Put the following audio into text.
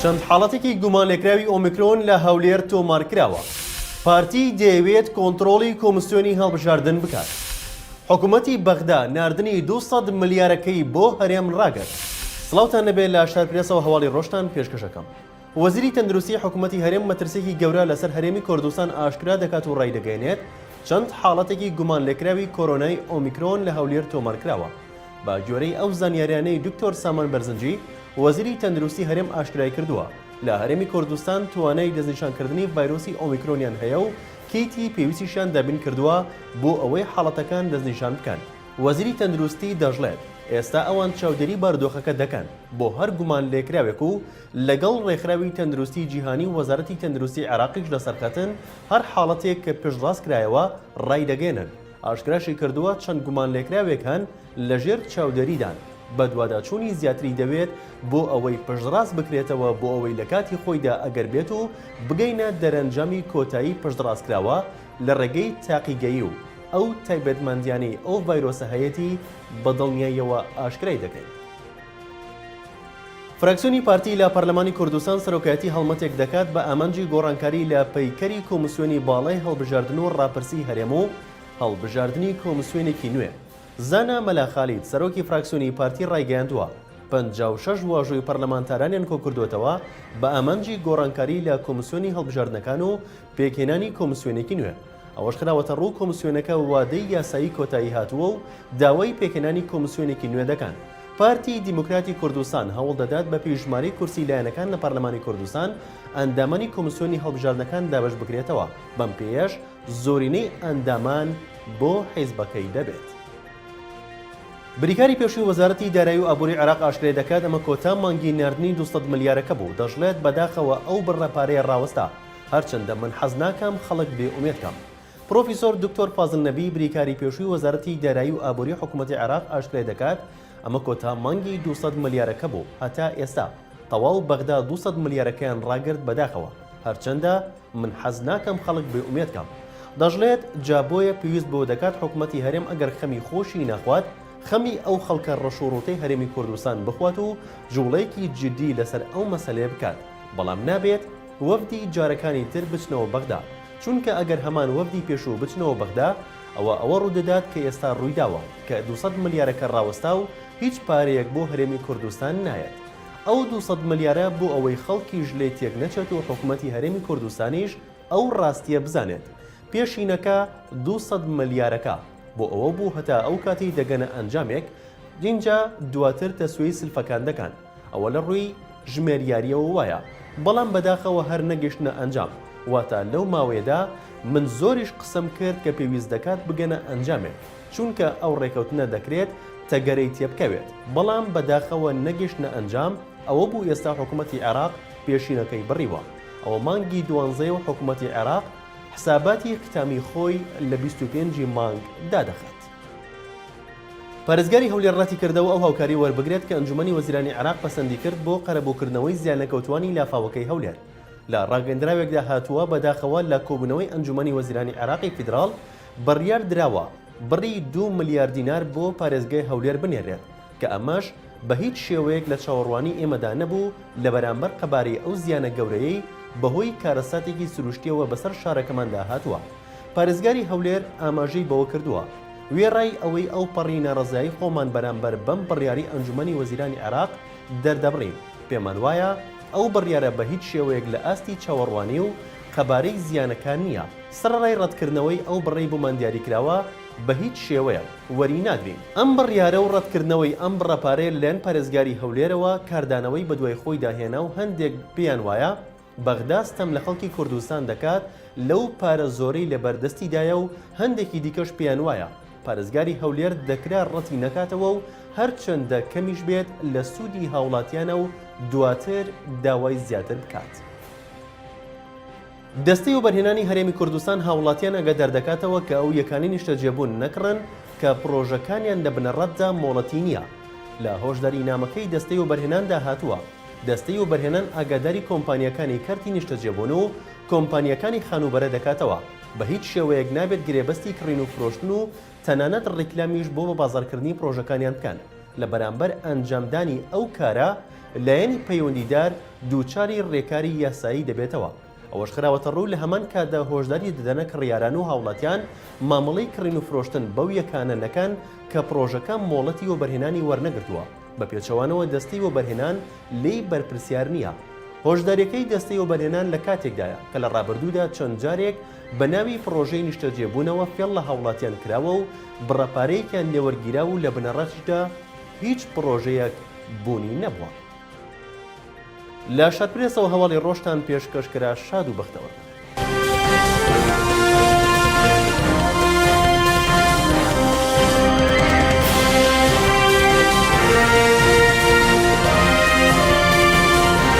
چەند حاڵەتێکی گومانلێکراوی ئۆمیکرۆن لە هەولێر تۆمارکراوە. پارتی دەیەوێت کۆنتڕۆڵی کۆمسیۆنی هەڵبژاردن بکات. حکوومەتی بەغدا ناردنی 200 ملیارەکەی بۆ هەرێم ڕاگەت. سڵاوتان لەبێت لە شارپرێسەوە هەواڵی ڕۆژتان پێشکەشەکەم. وەزیری تەندروستی حکوومەتی هەرێم مەترسێکی گەورە لەسەر هەرێمی کوردستان ئاشکرا دەکات و ڕایدەگەێنێت چەند حاڵەتێکی گومانلێکراوی کۆرۆنای ئۆمیکرۆن لە هەولێر تۆمارکراوە. بە گوێرەی ئەو زانیاریانەی دکتۆر سامان بەرزنجی وەزیری تەندروستی هەرێم ئاشکرای کردووە لە هەرێمی کوردستان توانای دەستنیشانکردنی ڤایرۆسی ئۆمیکرۆنیان هەیە و کەیتی پێویستیشان دابین کردووە بۆ ئەوەی حاڵەتەکان دەستنیشان بکەن. وەزیری تەندروستی دەژڵێت ئێستا ئەوان چاودێری بارودۆخەکە دەکەن بۆ هەر گومان لێکراوێک و لەگەڵ ڕێکخراوی تەندروستی جیهانی وەزارەتی تەندروستی عێراقیش لەسەرکەتن هەر حاڵەتێک کە پێشڕاست کرایەوە ڕایدەگەێنن. ئاشکراشی کردووە چەند گومان لێکراوێک هەن لەژێر چاودێریدان بە دوواداچوونی زیاتری دەوێت بۆ ئەوەی پشتڕاست بکرێتەوە بۆ ئەوەی لە کاتی خۆیدا ئەگەر بێت و بگەینە دەرەنجامی کۆتایی پشتڕاستکراوە لە ڕێگەی تاقیگەیی و ئەو تایبەتمەندیانەی ئەو ڤایرۆسە هەیەی بەدڵنیاییەوە ئاشکرای دەکەین. فراکسیۆنی پارتی لە پەرلەمانی کوردستان سەرۆکایەتی هەڵمەتێک دەکات بە ئامانجی گۆڕانکاری لە پەیکەری کۆمسیۆنی باڵای هەڵبژاردن و ڕاپرسی هەرێم و هەڵبژاردننی کۆمسیۆنێکی نوێ. زانا مەلاخالید سەرۆکی فراکسیۆنی پارتی ڕایگەیاندووە 56 واژۆی پەرلەمانتارانیان کۆکردوێتەوە بە ئامانجی گۆڕانکاری لە کۆمسیۆنی هەڵبژاردنەکان و پێکهێنانی کۆمسیۆنێکی نوێ. ئەوەش خراوەتە ڕوو کۆمسیۆنەکە وادەی یاسایی کۆتایی هاتووە و داوای پێکهێنانی کۆمسیۆنێکی نوێ دەکەن. پارتی دیموکراتی کوردستان هەوڵ دەدات بە پێشماری کورسی لایەنەکان لە پەرلەمانی کوردستان ئەندامانی کۆمسیۆنی هەڵبژاردنەکان دابەش بکرێتەوە. بەم پێیەش زۆرینەی ئەندامان بۆ حیزبەکەی دەبێت. بریکاری پێشووی وەزارەتی دارایی و ئابووری عێراق ئاشکرای دەکات ئەمە کۆتا مانگی ناردنی 200 ملیارەکە بوو. دەژڵێت بەداخەوە ئەو بڕەپارەیە ڕاوەستا هەرچەندە من حەز ناکەم خەڵک بێئومێدکەم. پرۆفیسۆر دکتۆر فازڵ نەبی بریکاری پێشووی وەزارەتی دارایی و ئابووری حکوومەتی عێراق ئاشکرای دەکات ئەمە کۆتا مانگی 200 ملیارەکە بوو. هەتا ئێستا تەواو بەغدا 200 ملیارەکەیان ڕاگرت بەداخەوە هەرچەندە من حەز ناکەم خەڵک بێئومێدکەم. دەژڵێت جابۆیە پێویست بۆ دەکات حکوومەتی هەرێم ئەگەر خەمی خۆشی نەخوات خەمی ئەو خەڵکە ڕەشوڕوتەی هەرێمی کوردستان بخوات و جوڵەیەکی جدی لەسەر ئەو مەسەلەیە بکات. بەڵام نابێت وەفدی جارەکانی تر بچنەوە بەغدا، چونکە ئەگەر هەمان وەفدی پێشوو بچنەوە بەغدا ئەوە ڕوودەدات کە ئێستا ڕوویداوە کە 200 ملیارەکە ڕاوەستا و هیچ پارەیەک بۆ هەرێمی کوردستان نایەت. ئەو 200 ملیارە بۆ ئەوەی خەڵکیش لێ تێک نەچێت و حکوومەتی هەرێمی کوردستانیش ئەو ڕاستیە بزانێت. پێشینەکە 200 ملیارەکە بۆ ئەوە بوو هەتا ئەو کاتی دەگەنە ئەنجامێک جینجا دواتر تەسوێی سلفەکان دەکەن. ئەوە لە ڕووی ژمێریاریەوە وایە، بەڵام بەداخەوە هەر نەگەشتنە ئەنجام. واتە لەو ماوەیەدا من زۆریش قسەم کرد کە پێویست دەکات بگەنە ئەنجامێک، چونکە ئەو ڕێکەوتنە دەکرێت تەگەرەی تێبکەوێت، بەڵام بەداخەوە نەگەشتنە ئەنجام. ئەوە بوو ئێستا حکوومەتی عێراق پێشینەکەی بڕیوە. ئەوە مانگی 12 و حکوومەتی عێراق حساباتی ختامی خۆی لە 25 مانگ دادەخات. پارێزگاری هەولێر ڕاتی کردەوە ئەو هاوکاری وەربگرێت کە ئەنجومەنی وەزیرانی عێراق پەسەندی کرد بۆ قەرەبووکردنەوەی زیانلەکەوتوانی لافاوەکەی هەولێر. لە ڕاگەندراوێکدا هاتووە بەداخەوە لە کۆبوونەوەی ئەنجومەنی وەزیرانی عێراقی فیدراڵ بڕیار دراوە بڕی 2 ملیار دینار بۆ پارێزگای هەولێر بنێرێت کە ئەمەش بە هیچ شێوەیەک لە چاوەڕوانی ئێمەدا نەبوو لە بەرامبەر قەباری ئەو زیانە گەورەیەی بەهۆی کارەساتێکی سروشتیەوە بەسەر شارەکەماندا هاتووە. پارێزگاری هەولێر ئاماژەی بەوە کردووە وێڕای ئەوەی ئەو پەڕی ناڕەزایی خۆمان بەرامبەر بەم بڕیاری ئەنجومەنی وەزیرانی عێراق دەردەبڕین. پێمان وایە ئەو بڕیارە بە هیچ شێوەیەک لە ئاستی چاوەڕوانی و قەبارەی زیانەکان نییە. سەرڕای ڕەتکردنەوەی ئەو بڕی بۆمان دیاریکراوە بە هیچ شێوەیە وەری ناگرین. ئەم بڕیارە و ڕەتکردنەوەی ئەم بڕەپارەیە لەلایەن پارێزگاری هەولێرەوە کاردانەوەی بەدوای خۆی داهێنا و هەندێک پێیان وایە بەغدا ستەم لە خەڵکی کوردستان دەکات لەو پارە زۆرەی لە بەردەستیدایە و هەندێکی دیکەش پێیان وایە پارێزگاری هەولێر دەکرا ڕەتی نەکاتەوە و هەرچەندە کەمیش بێت لە سوودی هاوڵاتیانە و دواتر داوای زیاتر بکات. دەستەی و بەرهێنانی هەرێمی کوردستان هاوڵاتیان ئەگەدار دەکاتەوە کە ئەو یەکانی نیشتەجێبوون نەکڕن کە پرۆژەکانیان لە بنەڕەتدا مۆڵەتی نییە. لە هۆشداری نامەکەی دەستەی و بەرهێناندا هاتووە دەستەی و بەرهێنان ئاگاداری کۆمپانیەکانی کارتی نیشتەجێبوون و کۆمپانیەکانی خانوبەرە دەکاتەوە. بە هیچ شێوەیەک نابێت گرێبەستی کڕین و فرۆشتن و تەنانەت ڕیکلامیش بۆ بە بازارکردنی پرۆژەکانیان بکەن. لە بەرامبەر ئەنجامدانی ئەو کارە لایەنی پەیوەندیدار دووچاری ڕێکاری یاسایی دەبێتەوە. ئەوەش خراوەتە ڕوو لە هەمان کاتدا هۆشداری دەدەنە کڕیاران و هاوڵاتیان مامەڵەی کڕین و فرۆشتن بەو یەکانە نەکەن کە پرۆژەکە مۆڵەتی وەبەرهێنانی وەرنەگرتووە. بە پێچەوانەوە دەستەی وەبەرهێنان لێی بەرپرسیار نییە. هۆشداریەکەی دەستەی وەبەرهێنان لە کاتێکدایە کە لە ڕابردوودا چەند جارێک بە ناوی پرۆژەی نیشتەجێبوونەوە فێڵ لە هاوڵاتیان کراوە و بڕەپارەیەکیان لێوەرگیرا و لە بنەڕەتشدا هیچ پرۆژەیەک بوونی نەبووە. لە شادپرێسەوە هەواڵی ڕۆژتان پێشکەشکرا شاد و بەختەوە.